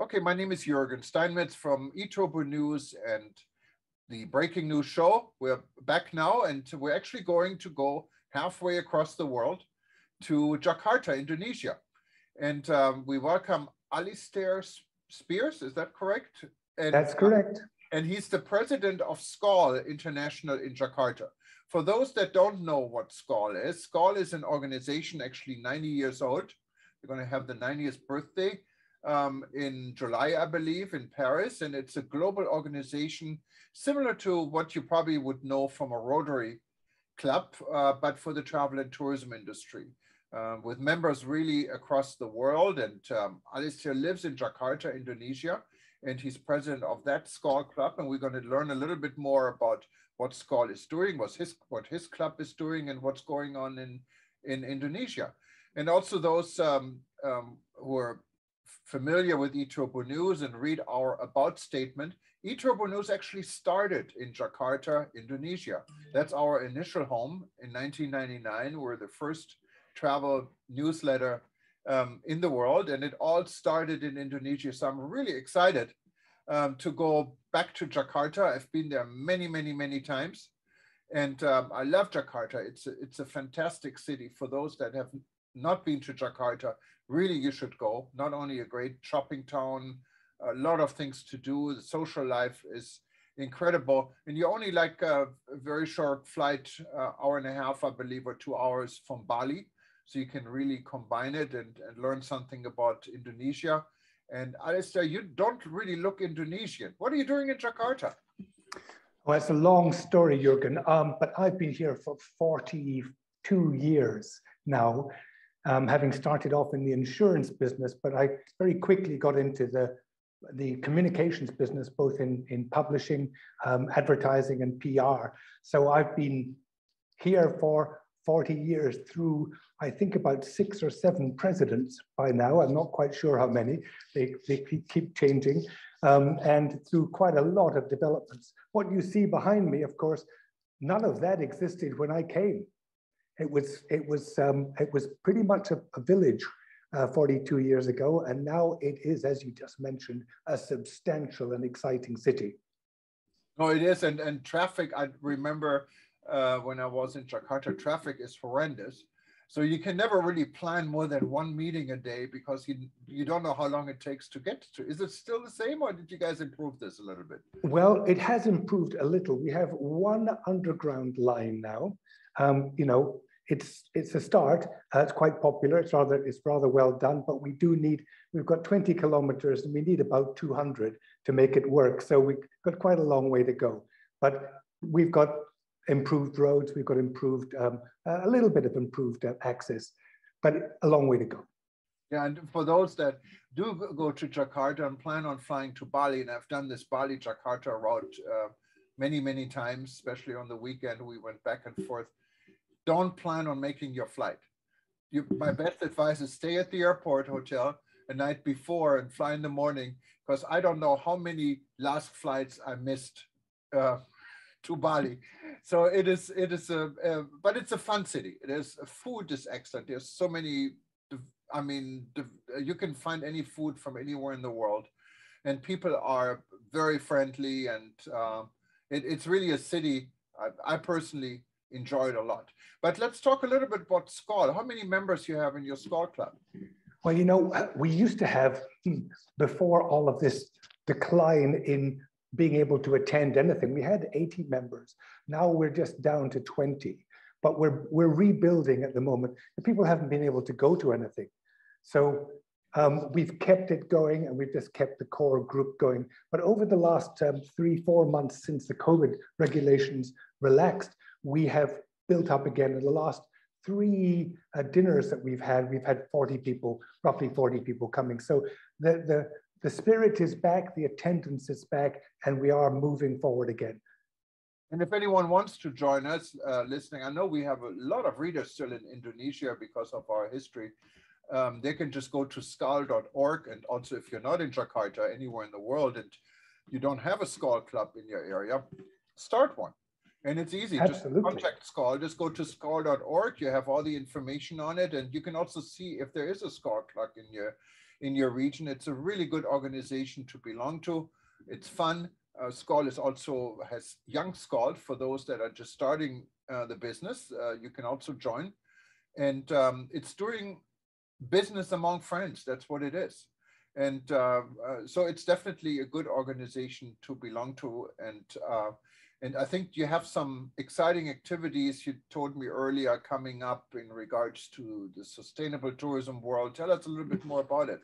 Okay, my name is Jürgen Steinmetz from eTurbo News and the Breaking News Show. We're back now, and we're actually going to go halfway across the world to Jakarta, Indonesia. And we welcome Alistair Spears, is that correct? And, that's correct. And he's the president of SCAL International in Jakarta. For those that don't know what SCAL is an organization actually 90 years old. We're going to have the 90th birthday in July, I believe, in Paris. And it's a global organization similar to what you probably would know from a Rotary Club, but for the travel and tourism industry, with members really across the world. And Alistair lives in Jakarta, Indonesia, and he's president of that SCAL club. And we're going to learn a little bit more about what SCAL is doing, what his club is doing, and what's going on in Indonesia. And also those who are familiar with eTurbo News and read our about statement, eTurbo News actually started in Jakarta, Indonesia. That's our initial home in 1999. We're the first travel newsletter in the world, and it all started in Indonesia. So I'm really excited to go back to Jakarta. I've been there many, many, many times, and I love Jakarta. It's a fantastic city. For those that have not been to Jakarta, really you should go. Not only a great shopping town, a lot of things to do. The social life is incredible. And you only like a very short flight, hour and a half, I believe, or 2 hours from Bali. So you can really combine it and learn something about Indonesia. And Alistair, you don't really look Indonesian. What are you doing in Jakarta? Well, it's a long story, Jürgen, but I've been here for 42 years now. Having started off in the insurance business, but I very quickly got into the communications business, both in publishing, advertising, and PR. So I've been here for 40 years through, I think, about 6 or 7 presidents by now. I'm not quite sure how many. They keep changing, and through quite a lot of developments. What you see behind me, of course, none of that existed when I came. It was pretty much a village 42 years ago, and now it is, as you just mentioned, a substantial and exciting city. No, it is, and traffic. I remember when I was in Jakarta, traffic is horrendous. So you can never really plan more than 1 meeting a day because you don't know how long it takes to get to. Is it still the same, or did you guys improve this a little bit? Well, it has improved a little. We have 1 underground line now. You know, it's a start. It's quite popular. It's rather well done, but we've got 20 kilometers and we need about 200 to make it work. So we've got quite a long way to go, but we've got improved roads. We've got improved, a little bit of improved access, but a long way to go. Yeah, and for those that do go to Jakarta and plan on flying to Bali, and I've done this Bali-Jakarta route many, many times, especially on the weekend, we went back and forth. Don't plan on making your flight. My best advice is stay at the airport hotel a night before and fly in the morning, because I don't know how many last flights I missed to Bali. So but it's a fun city. Food is excellent. There's so many, you can find any food from anywhere in the world, and people are very friendly, and it's really a city I personally enjoyed a lot. But let's talk a little bit about SCAL. How many members you have in your SCAL club? Well, you know, we used to have, before all of this decline in being able to attend anything, we had 80 members. Now we're just down to 20, but we're rebuilding at the moment. The people haven't been able to go to anything. So we've kept it going, and we've just kept the core group going. But over the last 3-4 months since the COVID regulations relaxed, we have built up again. In the last 3 dinners that we've had 40 people, roughly 40 people coming. So the spirit is back, the attendance is back, and we are moving forward again. And if anyone wants to join us listening, I know we have a lot of readers still in Indonesia because of our history. They can just go to skal.org. And also, if you're not in Jakarta, anywhere in the world, and you don't have a SCAL club in your area, start one. And it's easy. Absolutely. Just contact SCAL. Just go to skal.org. You have all the information on it. And you can also see if there is a SCAL club in your region. It's a really good organization to belong to. It's fun. Skoll is also has young Skoll for those that are just starting the business. You can also join, and it's doing business among friends. That's what it is, and so it's definitely a good organization to belong to. And I think you have some exciting activities you told me earlier coming up in regards to the sustainable tourism world. Tell us a little bit more about it.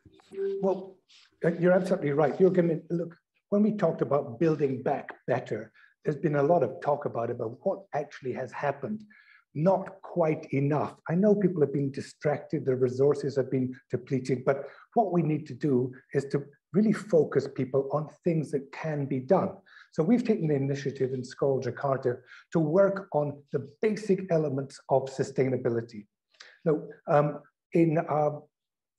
Well, you're absolutely right. You're going to look, when we talked about building back better, there's been a lot of talk about what actually has happened. Not quite enough. I know people have been distracted, their resources have been depleted, but what we need to do is to really focus people on things that can be done. So we've taken the initiative in Skoll Jakarta to work on the basic elements of sustainability. Now,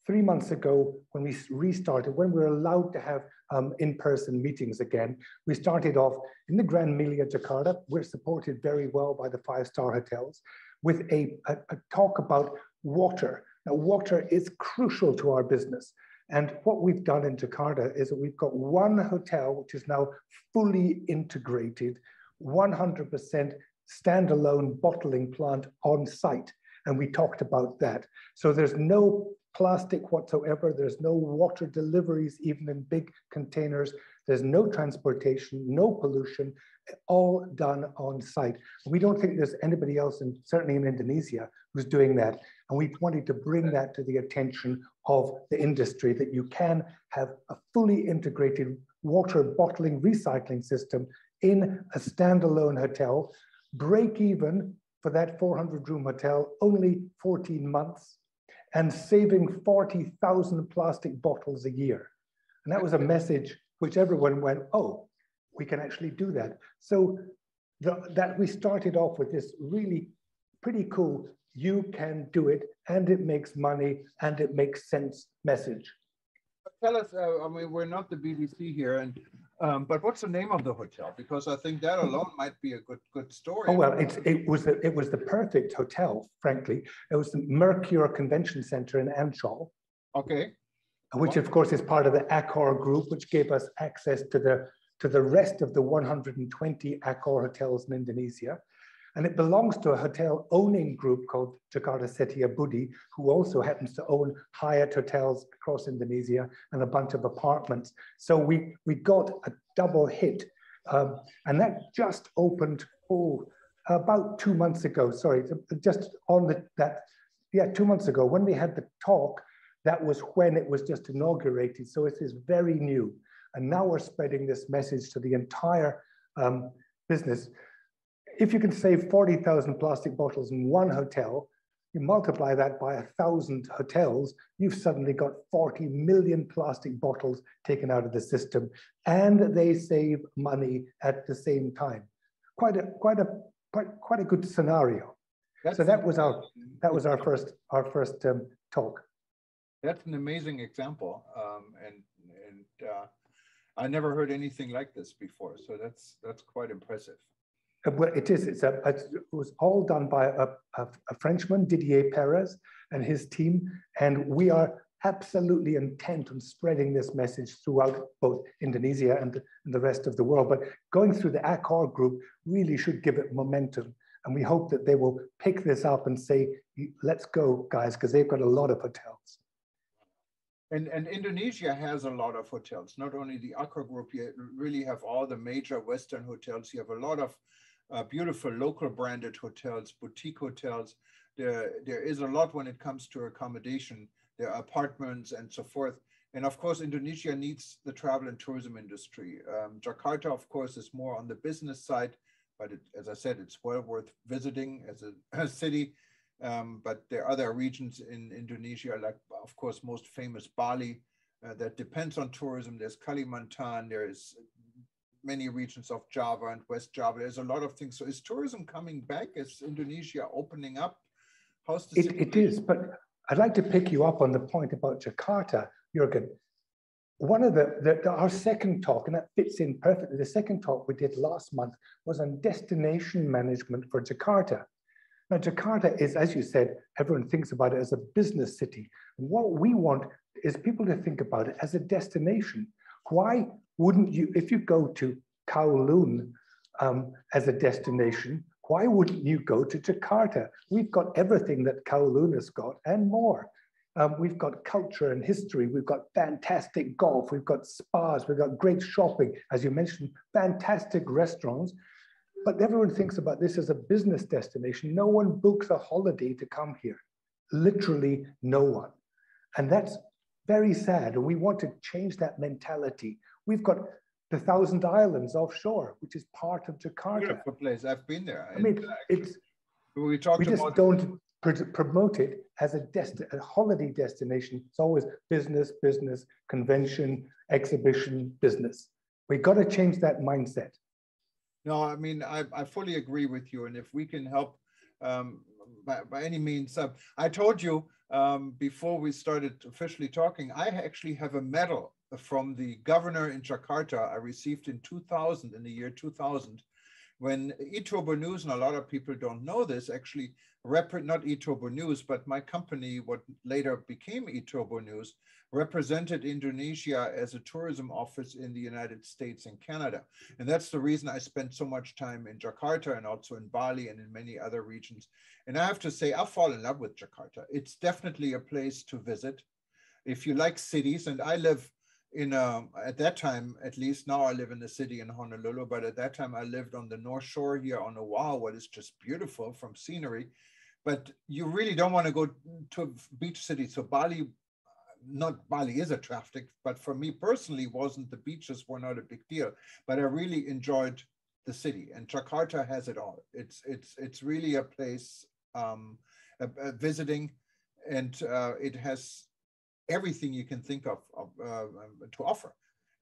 3 months ago, when we restarted, when we were allowed to have in-person meetings again, we started off in the Grand Melia Jakarta. We're supported very well by the 5-star hotels with a talk about water. Now, water is crucial to our business. And what we've done in Jakarta is that we've got one hotel, which is now fully integrated, 100% standalone bottling plant on site. And we talked about that. So there's no plastic whatsoever. There's no water deliveries, even in big containers. There's no transportation, no pollution, all done on site. We don't think there's anybody else, certainly in Indonesia, who's doing that. And we wanted to bring that to the attention of the industry, that you can have a fully integrated water bottling recycling system in a standalone hotel, break even for that 400-room hotel, only 14 months, and saving 40,000 plastic bottles a year. And that was a message which everyone went, oh, we can actually do that. So that we started off with this really pretty cool, you can do it, and it makes money, and it makes sense message. Tell us, I mean, we're not the BBC here, but what's the name of the hotel? Because I think that alone might be a good story. Oh, well, it was the perfect hotel, frankly. It was the Mercure Convention Center in Ancol. Okay. Which, of course, is part of the Accor group, which gave us access to the rest of the 120 Accor hotels in Indonesia. And it belongs to a hotel owning group called Jakarta Setia Budi, who also happens to own Hyatt hotels across Indonesia and a bunch of apartments. So we got a double hit. And that just opened, about 2 months ago. Sorry, just on 2 months ago, when we had the talk, that was when it was just inaugurated. So it is very new. And now we're spreading this message to the entire business. If you can save 40,000 plastic bottles in one hotel, you multiply that by 1,000 hotels, you've suddenly got 40 million plastic bottles taken out of the system, and they save money at the same time. Quite a good scenario. So that was our first talk. That's an amazing example, and I never heard anything like this before. So that's quite impressive. Well, it is. It was all done by a Frenchman, Didier Perez, and his team. And we are absolutely intent on spreading this message throughout both Indonesia and the rest of the world. But going through the Accor group really should give it momentum. And we hope that they will pick this up and say, let's go, guys, because they've got a lot of hotels. And Indonesia has a lot of hotels. Not only the Accor group, you really have all the major Western hotels. You have a lot of beautiful local branded hotels, boutique hotels. There is a lot when it comes to accommodation. There are apartments and so forth. And of course, Indonesia needs the travel and tourism industry. Jakarta, of course, is more on the business side, but as I said, it's well worth visiting as a city. But there are other regions in Indonesia, like, of course, most famous Bali, that depends on tourism. There's Kalimantan, there's many regions of Java and West Java. There's a lot of things. So is tourism coming back? Is Indonesia opening up? How's the situation? It is, but I'd like to pick you up on the point about Jakarta, Jürgen. One of our second talk, and that fits in perfectly, the second talk we did last month was on destination management for Jakarta. Now, Jakarta is, as you said, everyone thinks about it as a business city. What we want is people to think about it as a destination. Why wouldn't you, if you go to Kowloon as a destination, why wouldn't you go to Jakarta? We've got everything that Kowloon has got and more. We've got culture and history. We've got fantastic golf. We've got spas. We've got great shopping. As you mentioned, fantastic restaurants. But everyone thinks about this as a business destination. No one books a holiday to come here. Literally no one. And that's very sad. And we want to change that mentality. We've got the Thousand Islands offshore, which is part of Jakarta. Beautiful place. I've been there. I mean, we just don't promote it as a holiday destination. It's always business, business, convention, exhibition, business. We've got to change that mindset. No, I mean, I fully agree with you. And if we can help by any means, I told you before we started officially talking, I actually have a medal from the governor in Jakarta I received in 2000, in the year 2000, when eTurbo News, and a lot of people don't know this, actually, not eTurbo News, but my company, what later became eTurbo News, represented Indonesia as a tourism office in the United States and Canada. And that's the reason I spent so much time in Jakarta and also in Bali and in many other regions. And I have to say, I fall in love with Jakarta. It's definitely a place to visit. If you like cities, and I live in at that time, at least now I live in the city in Honolulu, but at that time I lived on the North Shore here on Oahu, what is just beautiful from scenery. But you really don't want to go to a beach city. So Bali, not Bali is attractive, but for me personally, the beaches were not a big deal. But I really enjoyed the city, and Jakarta has it all. It's really a place visiting, and it has everything you can think of to offer.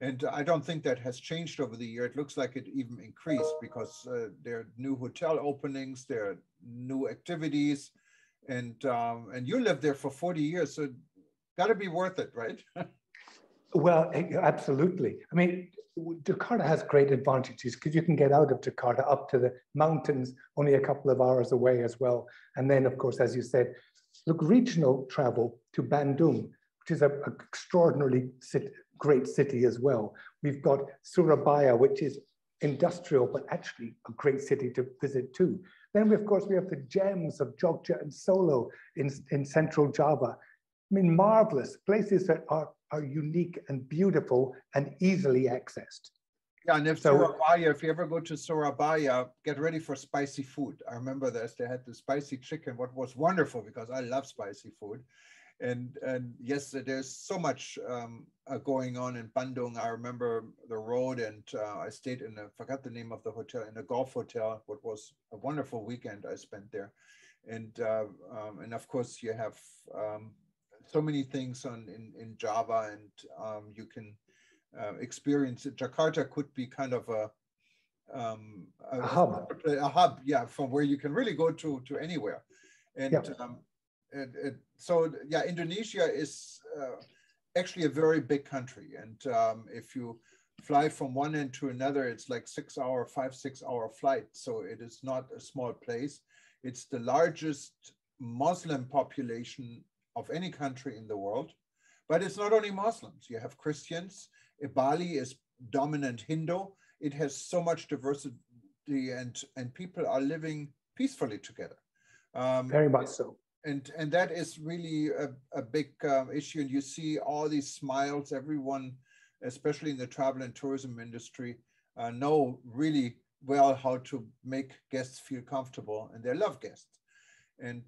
And I don't think that has changed over the year. It looks like it even increased because there are new hotel openings, there are new activities, and you lived there for 40 years, so got to be worth it, right? Well, absolutely. I mean, Jakarta has great advantages because you can get out of Jakarta up to the mountains only a couple of hours away as well. And then, of course, as you said, look, regional travel to Bandung, which is an extraordinarily great city as well. We've got Surabaya, which is industrial, but actually a great city to visit too. Then, of course, we have the gems of Jogja and Solo in central Java. I mean, marvelous places that are unique and beautiful and easily accessed. Yeah, and Surabaya, if you ever go to Surabaya, get ready for spicy food. I remember this, they had the spicy chicken, what was wonderful because I love spicy food. And yes, there's so much going on in Bandung. I remember the road, and I stayed I forgot the name of the hotel, in a golf hotel, what was a wonderful weekend I spent there. And of course you have so many things in Java, and you can experience it. Jakarta could be kind of a hub, yeah, from where you can really go to anywhere. And yeah. So yeah, Indonesia is actually a very big country, and if you fly from one end to another, it's like 6 hour flight. So it is not a small place. It's the largest Muslim population of any country in the world, but it's not only Muslims. You have Christians. Bali is dominant Hindu. It has so much diversity, and people are living peacefully together. Very much so. And that is really a big issue. And you see all these smiles. Everyone, especially in the travel and tourism industry, know really well how to make guests feel comfortable, and they love guests. And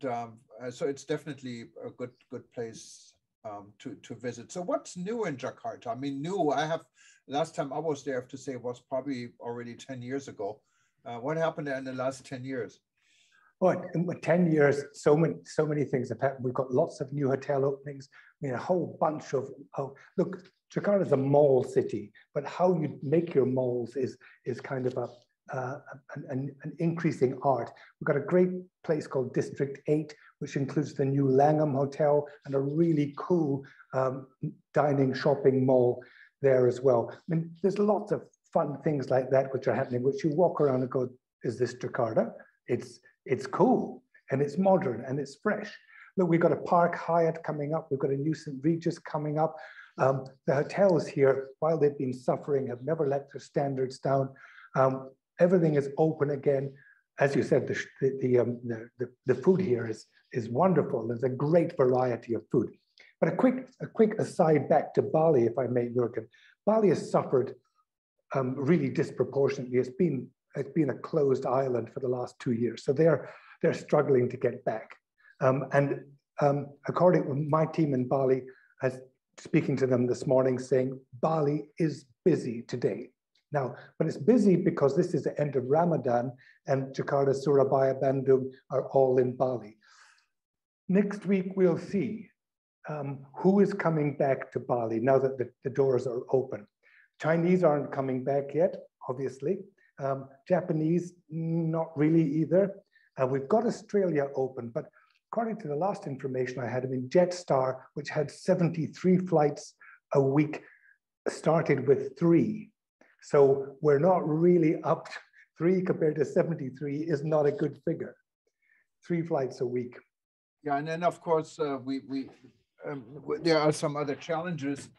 so it's definitely a good place to visit. So what's new in Jakarta? I mean, last time I was there, I have to say, was probably already 10 years ago. What happened in the last 10 years? Well, in 10 years, so many things have happened. We've got lots of new hotel openings. I mean, a whole bunch of, look, Jakarta is a mall city, but how you make your malls is kind of an increasing art. We've got a great place called District 8, which includes the new Langham Hotel and a really cool dining shopping mall there as well. I mean, there's lots of fun things like that which are happening, which you walk around and go, is this Jakarta? It's cool and it's modern and it's fresh. Look, we've got a Park Hyatt coming up. We've got a new St. Regis coming up. The hotels here, while they've been suffering, have never let their standards down. Everything is open again. As you said, the food here is wonderful. There's a great variety of food. But a quick aside back to Bali, if I may, Jürgen. Bali has suffered really disproportionately. It's been a closed island for the last 2 years, so they're struggling to get back. According to my team in Bali, speaking to them this morning, saying Bali is busy today. Now, but it's busy because this is the end of Ramadan, and Jakarta, Surabaya, Bandung are all in Bali. Next week, we'll see who is coming back to Bali now that the doors are open. Chinese aren't coming back yet, obviously. Japanese, not really either. We've got Australia open, but according to the last information I had, I mean, Jetstar, which had 73 flights a week, started with 3. So we're not really up. 3 compared to 73 is not a good figure. 3 flights a week. Yeah, and then of course there are some other challenges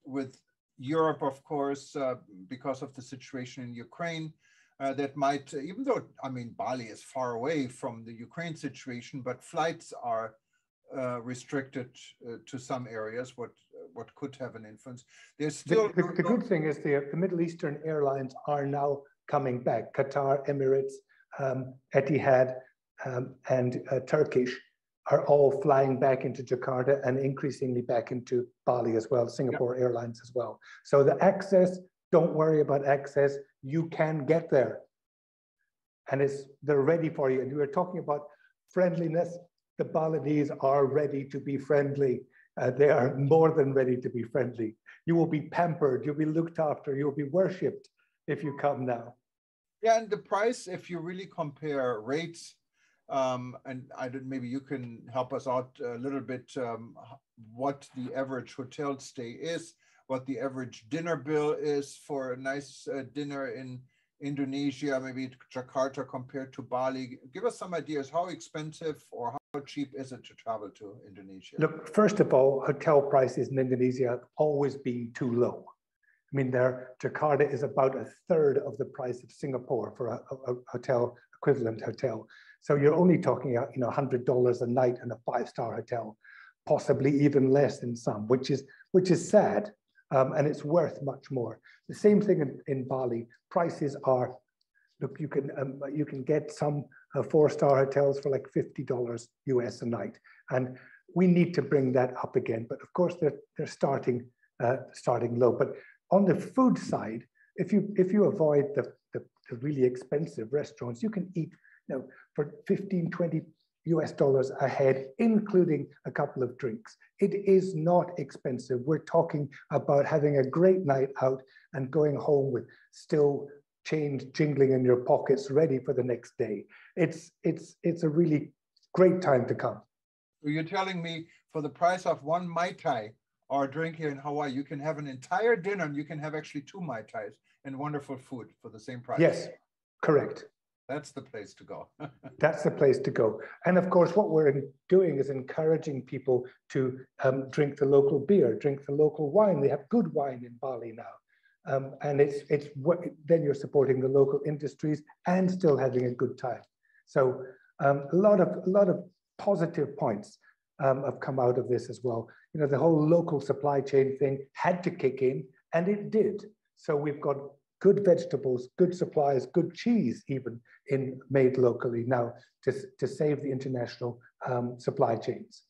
with Europe, of course, because of the situation in Ukraine. That might, even though, I mean, Bali is far away from the Ukraine situation, but flights are restricted to some areas, what could have an influence. There's still... The good thing is the Middle Eastern airlines are now coming back. Qatar, Emirates, Etihad, and Turkish are all flying back into Jakarta and increasingly back into Bali as well, Singapore Airlines as well. So the access, don't worry about access, you can get there. And they're ready for you. And you were talking about friendliness. The Balinese are ready to be friendly. They are more than ready to be friendly. You will be pampered, you'll be looked after, you'll be worshipped if you come now. Yeah, and the price, if you really compare rates, and maybe you can help us out a little bit, what the average hotel stay is, what the average dinner bill is for a nice dinner in Indonesia, maybe Jakarta compared to Bali. Give us some ideas, how expensive or how cheap is it to travel to Indonesia? Look, first of all, hotel prices in Indonesia have always been too low. I mean, Jakarta is about 1/3 of the price of Singapore for a hotel, equivalent hotel. So you're only talking about, $100 a night in a 5-star hotel, possibly even less in some, which is sad, and it's worth much more. The same thing in Bali. Prices are, look, you can get some 4-star hotels for like $50 US a night, and we need to bring that up again. But of course, they're starting low. But on the food side, if you avoid the really expensive restaurants, you can eat for $15, $20 US a head, including a couple of drinks. It is not expensive. We're talking about having a great night out and going home with still change jingling in your pockets, ready for the next day. It's a really great time to come. You're telling me for the price of 1 Mai Tai or a drink here in Hawaii, you can have an entire dinner and you can have actually 2 Mai Tais and wonderful food for the same price. Yes, correct. That's the place to go. That's the place to go. And of course, what we're doing is encouraging people to drink the local beer, drink the local wine. They have good wine in Bali now. And then you're supporting the local industries and still having a good time. So a lot of positive points have come out of this as well. The whole local supply chain thing had to kick in, and it did. So we've got good vegetables, good supplies, good cheese even made locally now to save the international supply chains.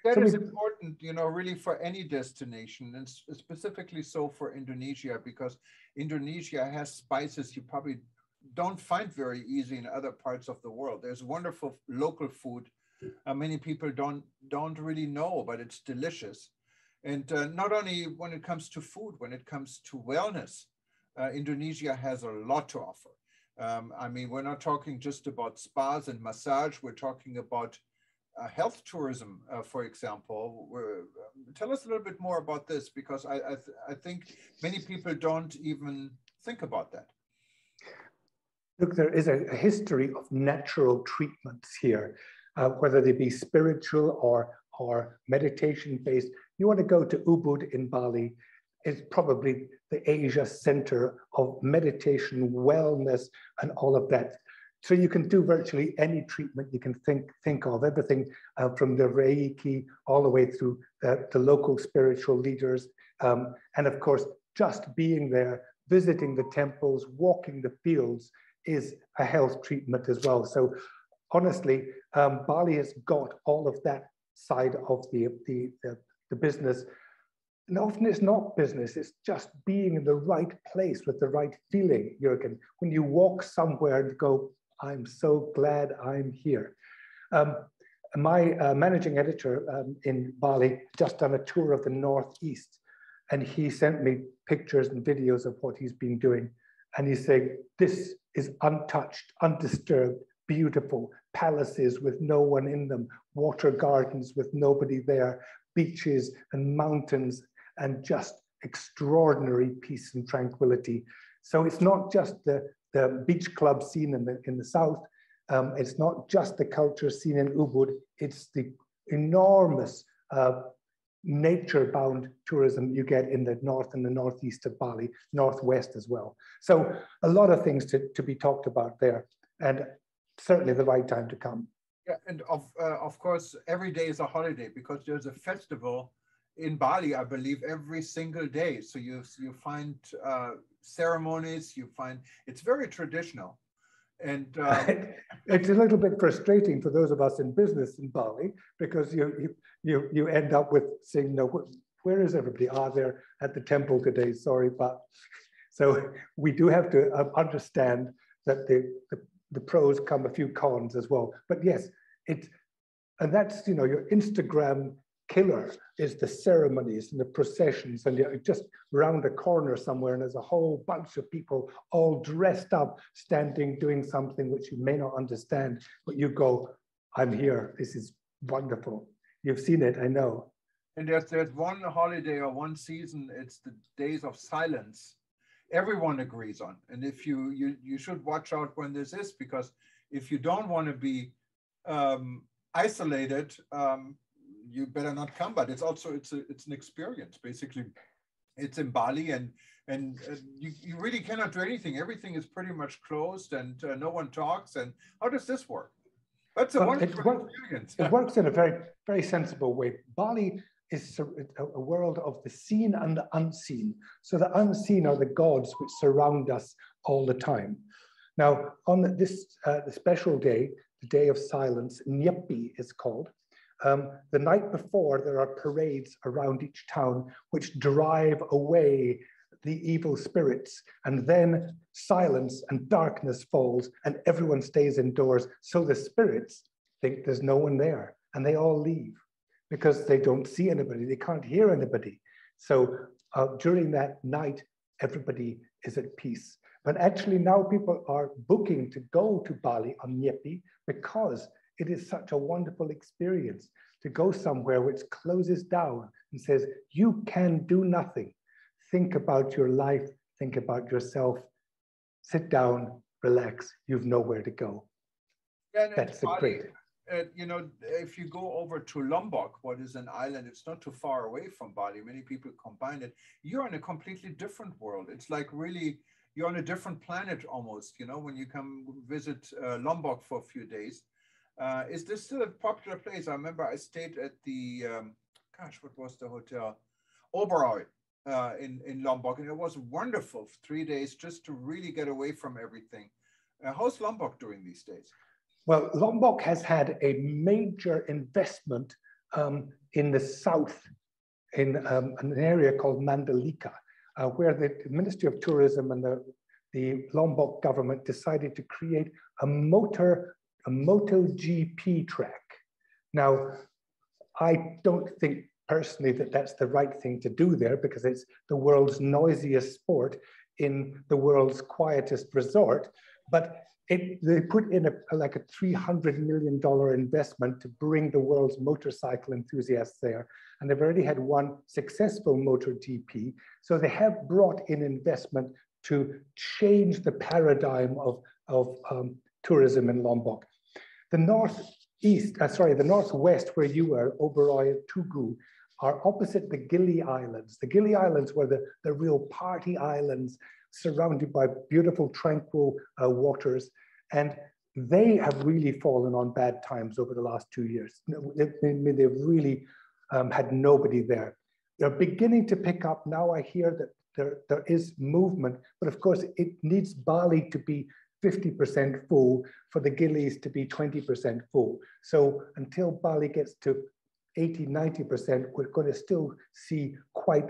That is important, really for any destination, and specifically so for Indonesia, because Indonesia has spices you probably don't find very easy in other parts of the world. There's wonderful local food. Many people don't really know, but it's delicious. And not only when it comes to food, when it comes to wellness, Indonesia has a lot to offer. I mean, we're not talking just about spas and massage. We're talking about health tourism, for example. Tell us a little bit more about this, because I think many people don't even think about that. Look, there is a history of natural treatments here. whether they be spiritual or meditation-based. You want to go to Ubud in Bali. It's probably the Asia center of meditation, wellness, and all of that. So you can do virtually any treatment you can think of, everything from the Reiki all the way through the local spiritual leaders. And of course, just being there, visiting the temples, walking the fields is a health treatment as well. So honestly, Bali has got all of that side of the business. And often it's not business, it's just being in the right place with the right feeling, Jürgen. When you walk somewhere and go, I'm so glad I'm here. My managing editor in Bali just done a tour of the Northeast, and he sent me pictures and videos of what he's been doing. And he's saying, this is untouched, undisturbed, beautiful, palaces with no one in them, water gardens with nobody there, beaches and mountains, and just extraordinary peace and tranquility. So it's not just the beach club scene in the south. It's not just the culture scene in Ubud. It's the enormous nature-bound tourism you get in the north and the northeast of Bali, northwest as well. So a lot of things to be talked about there, and certainly the right time to come. Yeah, and of course, every day is a holiday because there's a festival in Bali, I believe, every single day. So you find ceremonies, you find, it's very traditional. And it's a little bit frustrating for those of us in business in Bali, because you end up with saying, no, where is everybody? They're at the temple today, sorry, but so we do have to understand that the pros come a few cons as well. But yes, and that's, your Instagram killer is the ceremonies and the processions, and you're just round a corner somewhere and there's a whole bunch of people all dressed up, standing, doing something which you may not understand, but you go, I'm here, this is wonderful. You've seen it, I know. And there's one holiday or one season, it's the days of silence. Everyone agrees on. And if you should watch out when this is, because if you don't want to be isolated, you better not come. But it's also it's an experience. Basically, it's in Bali, and you really cannot do anything. Everything is pretty much closed, and no one talks. And how does this work? That's a wonderful experience. It works in a very, very sensible way. Bali is a world of the seen and the unseen. So the unseen are the gods which surround us all the time. Now, on this the special day, the Day of Silence, Nyepi is called. The night before, there are parades around each town which drive away the evil spirits, and then silence and darkness falls and everyone stays indoors. So the spirits think there's no one there and they all leave because they don't see anybody, they can't hear anybody. So during that night, everybody is at peace. But actually now people are booking to go to Bali on Nyepi because it is such a wonderful experience to go somewhere which closes down and says, you can do nothing. Think about your life, think about yourself, sit down, relax, you've nowhere to go. Yeah, that's Bali, great. If you go over to Lombok, what is an island, it's not too far away from Bali. Many people combine it. You're in a completely different world. It's like really, you're on a different planet almost, when you come visit Lombok for a few days. Is this still a popular place? I remember I stayed at the, what was the hotel? Oberoi in Lombok, and it was wonderful. 3 days just to really get away from everything. How's Lombok doing these days? Well, Lombok has had a major investment in the south, in an area called Mandalika, where the Ministry of Tourism and the Lombok government decided to create a MotoGP track. Now, I don't think personally that that's the right thing to do there, because it's the world's noisiest sport in the world's quietest resort, but they put in like a $300 million investment to bring the world's motorcycle enthusiasts there. And they've already had one successful MotoGP. So they have brought in investment to change the paradigm of tourism in Lombok. The north the northwest where you were, Oberoi, Tugu, are opposite the Gili Islands. The Gili Islands were the real party islands surrounded by beautiful, tranquil waters. And they have really fallen on bad times over the last 2 years. They've really had nobody there. They're beginning to pick up. Now I hear that there is movement, but of course it needs Bali to be 50% full for the Gilis to be 20% full. So until Bali gets to 80, 90%, we're going to still see quite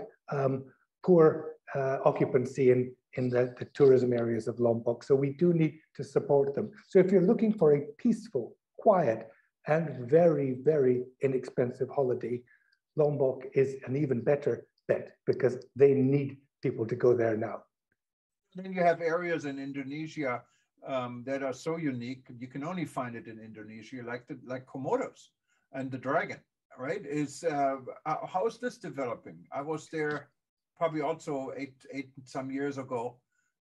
poor occupancy in the tourism areas of Lombok. So we do need to support them. So if you're looking for a peaceful, quiet, and very, very inexpensive holiday, Lombok is an even better bet because they need people to go there now. Then you have areas in Indonesia that are so unique. You can only find it in Indonesia, like Komodos and the dragon, right? How is this developing? I was there probably also eight some years ago,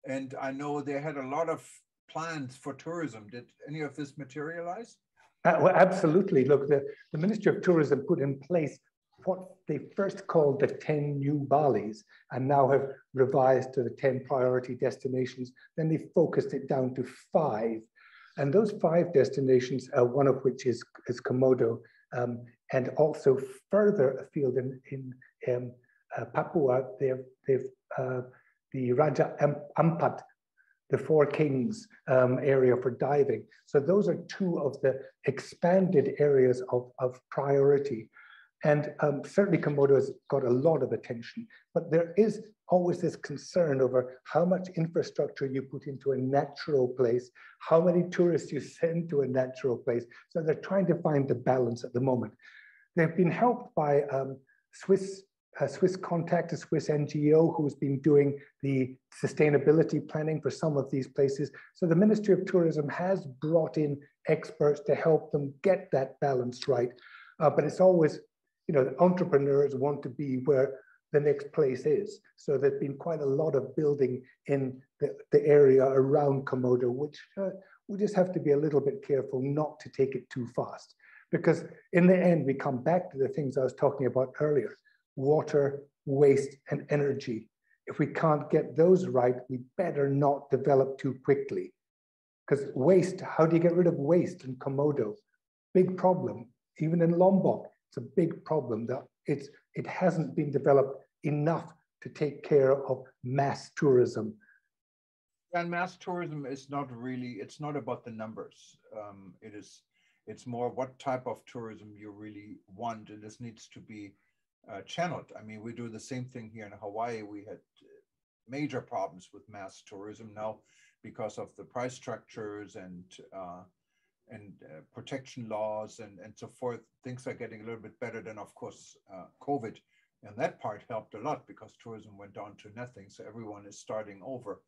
and I know they had a lot of plans for tourism. Did any of this materialize? Well, absolutely. Look, the Ministry of Tourism put in place what they first called the 10 new Balis and now have revised to the 10 priority destinations. Then they focused it down to 5. And those 5 destinations, one of which is Komodo, and also further afield in Papua, they've the Raja Ampat, the Four Kings area for diving. So those are 2 of the expanded areas of priority. And certainly Komodo has got a lot of attention, but there is always this concern over how much infrastructure you put into a natural place, how many tourists you send to a natural place. So they're trying to find the balance at the moment. They've been helped by Swiss Contact, a Swiss NGO who's been doing the sustainability planning for some of these places. So the Ministry of Tourism has brought in experts to help them get that balance right. But it's always, the entrepreneurs want to be where the next place is. So there's been quite a lot of building in the area around Komodo, which we just have to be a little bit careful not to take it too fast. Because in the end, we come back to the things I was talking about earlier: water, waste, and energy. If we can't get those right, we better not develop too quickly. Because waste, how do you get rid of waste in Komodo? Big problem. Even in Lombok, it's a big problem that it hasn't been developed enough to take care of mass tourism. And mass tourism is not really, it's not about the numbers. It's more what type of tourism you really want, and this needs to be channeled. I mean, we do the same thing here in Hawaii. We had major problems with mass tourism now because of the price structures and protection laws and so forth. Things are getting a little bit better. Then, of course, COVID, and that part helped a lot because tourism went down to nothing. So everyone is starting over.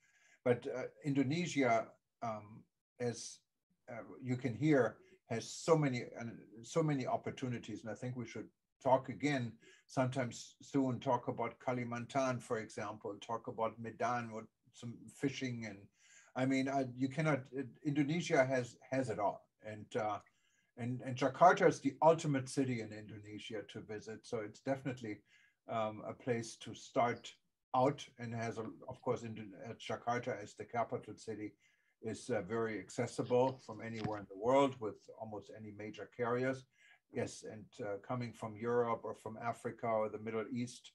But Indonesia, as you can hear, has so many opportunities, and I think we should talk again sometimes soon. Talk about Kalimantan, for example. Talk about Medan with some fishing, and I mean, you cannot. Indonesia has it all, and Jakarta is the ultimate city in Indonesia to visit. So it's definitely a place to start out, and has of course Jakarta as the capital city is very accessible from anywhere in the world with almost any major carriers. Yes, and coming from Europe or from Africa or the Middle East,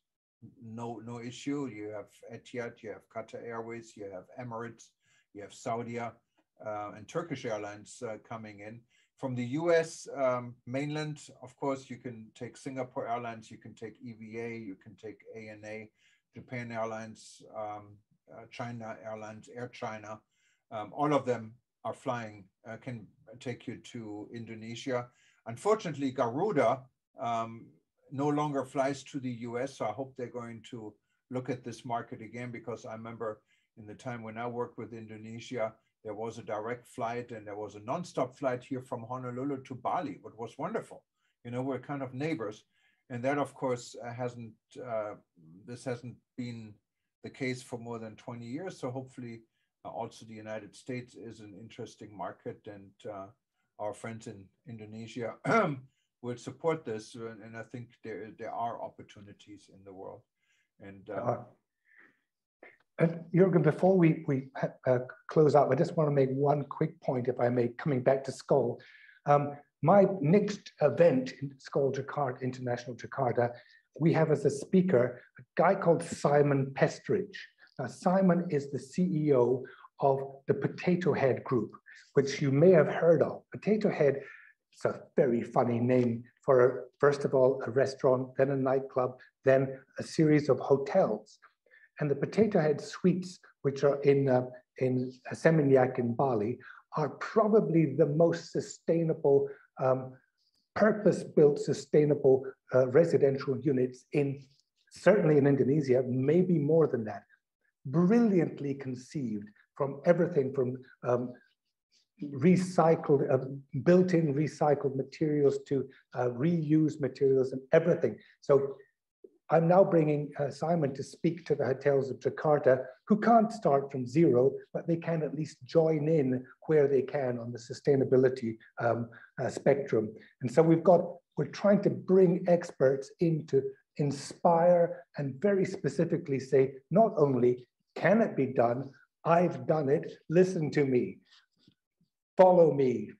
no issue. You have Etihad, you have Qatar Airways, you have Emirates, you have Saudia and Turkish Airlines coming in. From the US mainland, of course, you can take Singapore Airlines, you can take EVA, you can take ANA, Japan Airlines, China Airlines, Air China. All of them are flying, can take you to Indonesia. Unfortunately, Garuda no longer flies to the US, so I hope they're going to look at this market again, because I remember in the time when I worked with Indonesia, there was a direct flight and there was a nonstop flight here from Honolulu to Bali, what was wonderful. We're kind of neighbors. And that, of course, this hasn't been the case for more than 20 years. So hopefully also the United States is an interesting market, and our friends in Indonesia will support this. And I think there are opportunities in the world. And Jürgen, before we close out, I just want to make one quick point, if I may, coming back to SCOL. My next event in SCOL Jakarta, International Jakarta, we have as a speaker a guy called Simon Pestrich. Now, Simon is the CEO of the Potato Head Group, which you may have heard of. Potato Head, it's a very funny name for, first of all, a restaurant, then a nightclub, then a series of hotels. And the Potato Head suites, which are in Seminyak in Bali, are probably the most sustainable, purpose-built, sustainable residential units certainly in Indonesia, maybe more than that. Brilliantly conceived from everything from recycled, built-in recycled materials to reused materials and everything. So I'm now bringing Simon to speak to the hotels of Jakarta, who can't start from zero, but they can at least join in where they can on the sustainability spectrum. And so we're trying to bring experts in to inspire and very specifically say, not only can it be done, I've done it, listen to me, follow me,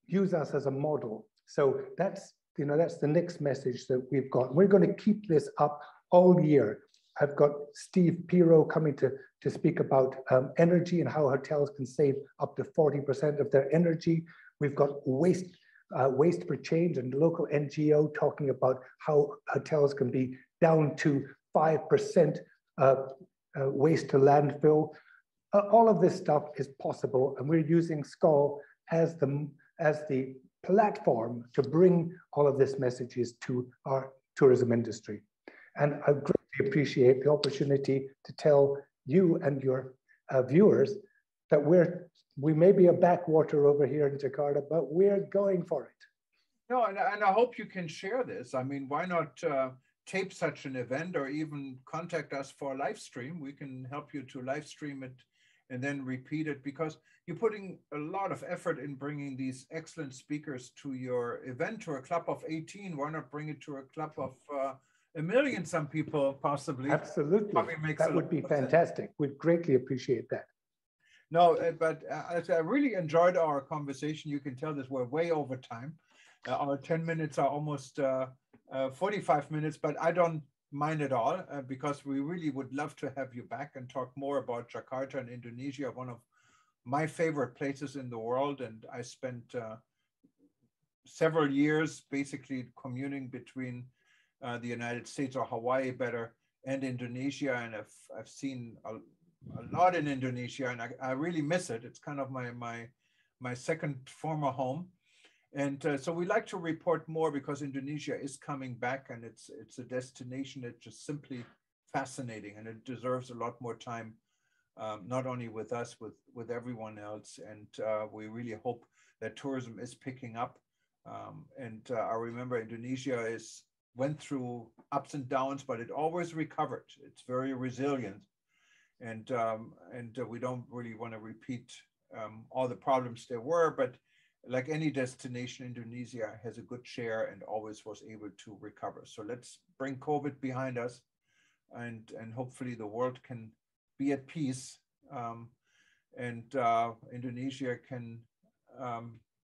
use us as a model. So that's the next message that we've got. We're going to keep this up all year. I've got Steve Piro coming to speak about energy and how hotels can save up to 40% of their energy. We've got Waste for Change and local NGO talking about how hotels can be down to 5% waste to landfill. All of this stuff is possible, and we're using SCOL as the platform to bring all of these messages to our tourism industry. And I greatly appreciate the opportunity to tell you and your viewers that we may be a backwater over here in Jakarta, but we're going for it. No, and I hope you can share this. I mean, why not tape such an event or even contact us for a live stream? We can help you to live stream it and then repeat it, because you're putting a lot of effort in bringing these excellent speakers to your event, to a club of 18. Why not bring it to a club of 1 million, some people possibly? Absolutely, that would be fantastic. We'd greatly appreciate that. No, but I really enjoyed our conversation. You can tell that we're way over time. Our 10 minutes are almost 45 minutes, but I don't mind at all, because we really would love to have you back and talk more about Jakarta and Indonesia, one of my favorite places in the world. And I spent several years basically commuting between the United States, or Hawaii better, and Indonesia. And I've seen a lot in Indonesia, and I really miss it. It's kind of my second former home. And so we like to report more, because Indonesia is coming back, and it's a destination that's just simply fascinating, and it deserves a lot more time, not only with us, with everyone else. And we really hope that tourism is picking up. I remember Indonesia went through ups and downs, but it always recovered. It's very resilient. And we don't really want to repeat all the problems there were, but like any destination, Indonesia has a good share and always was able to recover. So let's bring COVID behind us, and hopefully the world can be at peace, and Indonesia can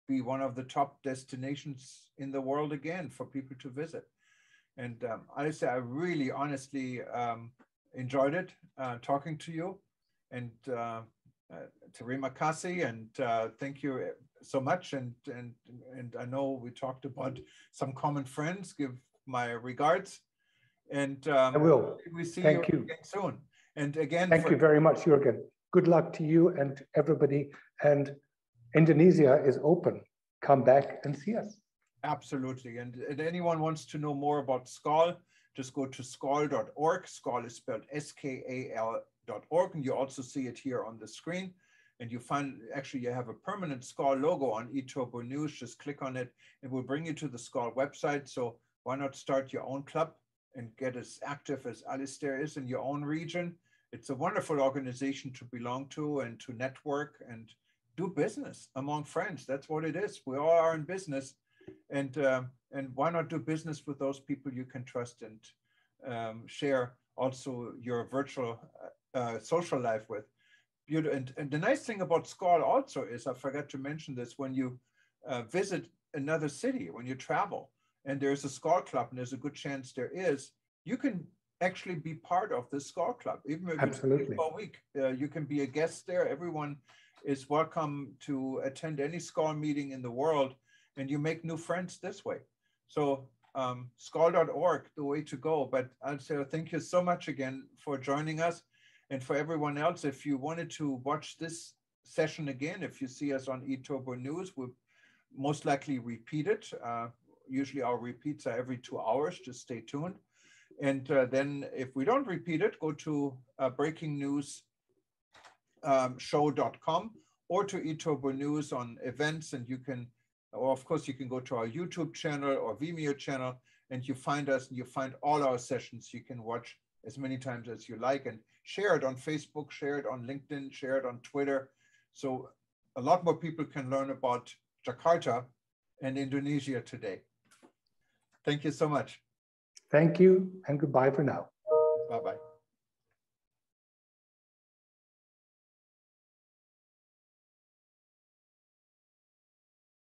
be one of the top destinations in the world again for people to visit. And I say I really honestly enjoyed it talking to you, and terima kasih, and thank you so much. And I know we talked about some common friends. Give my regards, and I will. We see Thank you again soon. And again, thank you very much, Jürgen. Good luck to you and everybody. And Indonesia is open. Come back and see us. Absolutely. And anyone wants to know more about SCOL, just go to skol.org. SCOL is spelled SKAL.org. And you also see it here on the screen. And you find, actually, you have a permanent SCOL logo on eTurbo News. Just click on it. It will bring you to the SCOL website. So why not start your own club and get as active as Alistair is in your own region? It's a wonderful organization to belong to and to network and do business among friends. That's what it is. We all are in business, and why not do business with those people you can trust and share also your virtual social life with. And the nice thing about Skål also is, I forgot to mention this, when you visit another city, when you travel, and there's a Skål club, and there's a good chance there is, you can actually be part of the Skål club, even if Absolutely. you for a week. You can be a guest there. Everyone is welcome to attend any Skål meeting in the world, and you make new friends this way. So skål.org, the way to go. But I'd say thank you so much again for joining us. And for everyone else, if you wanted to watch this session again, if you see us on eTurbo News, we'll most likely repeat it. Usually our repeats are every 2 hours, just stay tuned. And then if we don't repeat it, go to breakingnewsshow.com or to eTurbo News on events, and you can, or of course, you can go to our YouTube channel or Vimeo channel, and you find us and you find all our sessions. You can watch as many times as you like, and share it on Facebook, share it on LinkedIn, share it on Twitter. So a lot more people can learn about Jakarta and Indonesia today. Thank you so much. Thank you, and goodbye for now. Bye-bye.